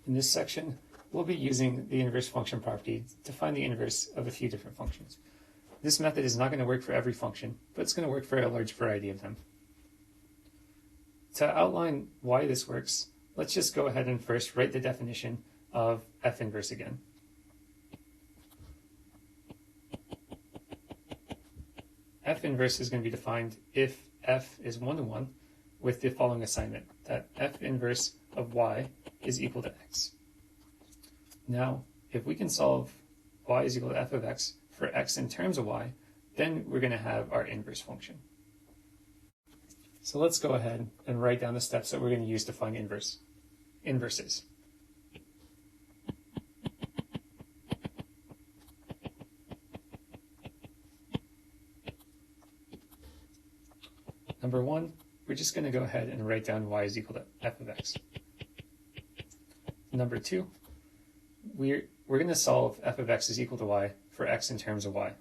In this section, we'll be using the inverse function property to find the inverse of a few different functions. This method is not going to work for every function, but it's going to work for a large variety of them. To outline why this works, let's just go ahead and first write the definition of f inverse again. F inverse is going to be defined if f is 1 to 1 with the following assignment, that f inverse of y is equal to x. Now, if we can solve y is equal to f of x for x in terms of y, then we're going to have our inverse function. So let's go ahead and write down the steps that we're going to use to find inverses. Number one, we're just going to go ahead and write down y is equal to f of x. Number two, we're going to solve f of x is equal to y for x in terms of y.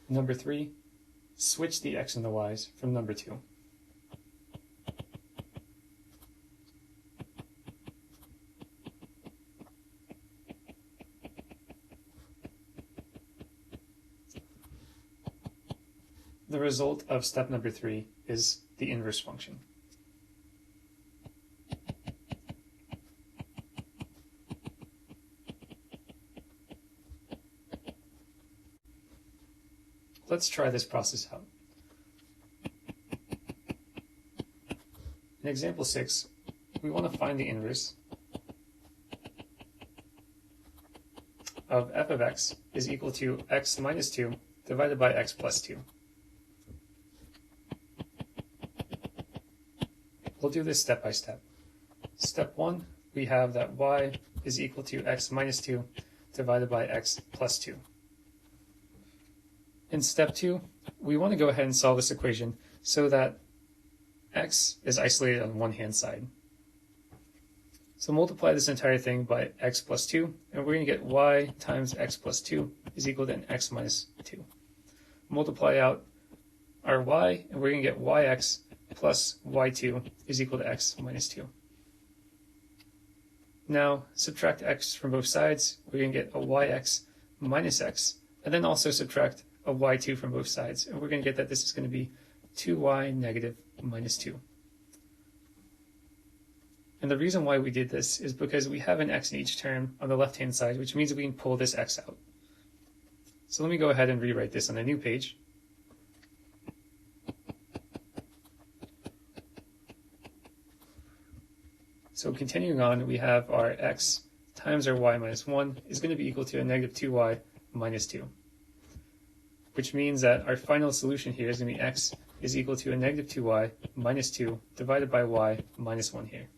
Number three, switch the x and the y's from number two. The result of step number three is the inverse function. Let's try this process out. In example 6, we want to find the inverse of f of x is equal to x minus 2 divided by x plus 2. We'll do this step by step. Step 1, we have that y is equal to x minus 2 divided by x plus 2. In step 2, we want to go ahead and solve this equation so that x is isolated on one hand side. So multiply this entire thing by x plus 2, and we're going to get y times x plus 2 is equal to x minus 2. Multiply out our y, and we're going to get yx plus y2 is equal to x minus 2. Now, subtract x from both sides, we're going to get a yx minus x, and then also subtract a y2 from both sides, and we're going to get that this is going to be 2y negative minus 2. And the reason why we did this is because we have an x in each term on the left-hand side, which means that we can pull this x out. So let me go ahead and rewrite this on a new page. So continuing on, we have our x times our y minus 1 is going to be equal to a negative 2y minus 2, which means that our final solution here is going to be x is equal to a negative 2y minus 2 divided by y minus 1 here.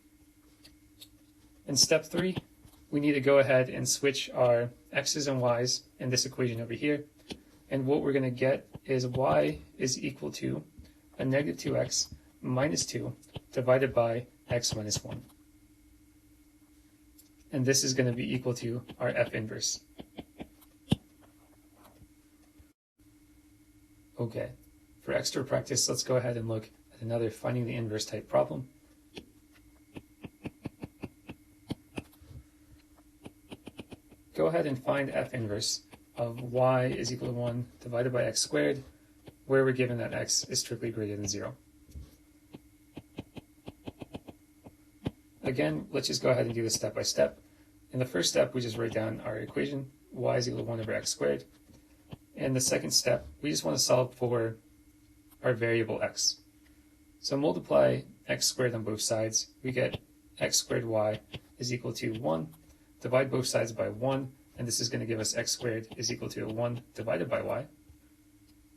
In step 3, we need to go ahead and switch our x's and y's in this equation over here, and what we're going to get is y is equal to a negative 2x minus 2 divided by x minus 1. And this is going to be equal to our f inverse. Okay, for extra practice, let's go ahead and look at another finding the inverse type problem. Go ahead and find f inverse of y is equal to 1 divided by x squared, where we're given that x is strictly greater than 0. Again, let's just go ahead and do this step by step. In the first step, we just write down our equation, y is equal to 1 over x squared. In the second step, we just want to solve for our variable x. So multiply x squared on both sides. We get x squared y is equal to 1. Divide both sides by 1, and this is going to give us x squared is equal to 1 divided by y.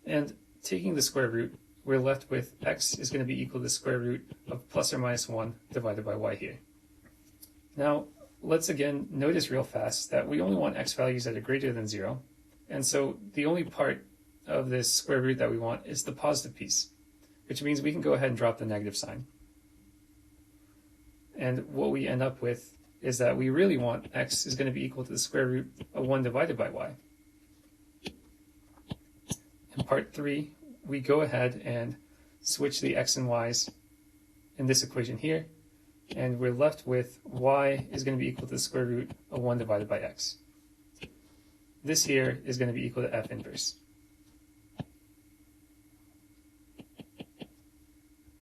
And taking the square root, we're left with x is going to be equal to the square root of plus or minus 1 divided by y here. Now, let's again notice real fast that we only want x values that are greater than 0. And so the only part of this square root that we want is the positive piece, which means we can go ahead and drop the negative sign. And what we end up with is that we really want x is going to be equal to the square root of 1 divided by y. In part 3, we go ahead and switch the x and y's in this equation here, and we're left with y is going to be equal to the square root of 1 divided by x. This here is going to be equal to f inverse.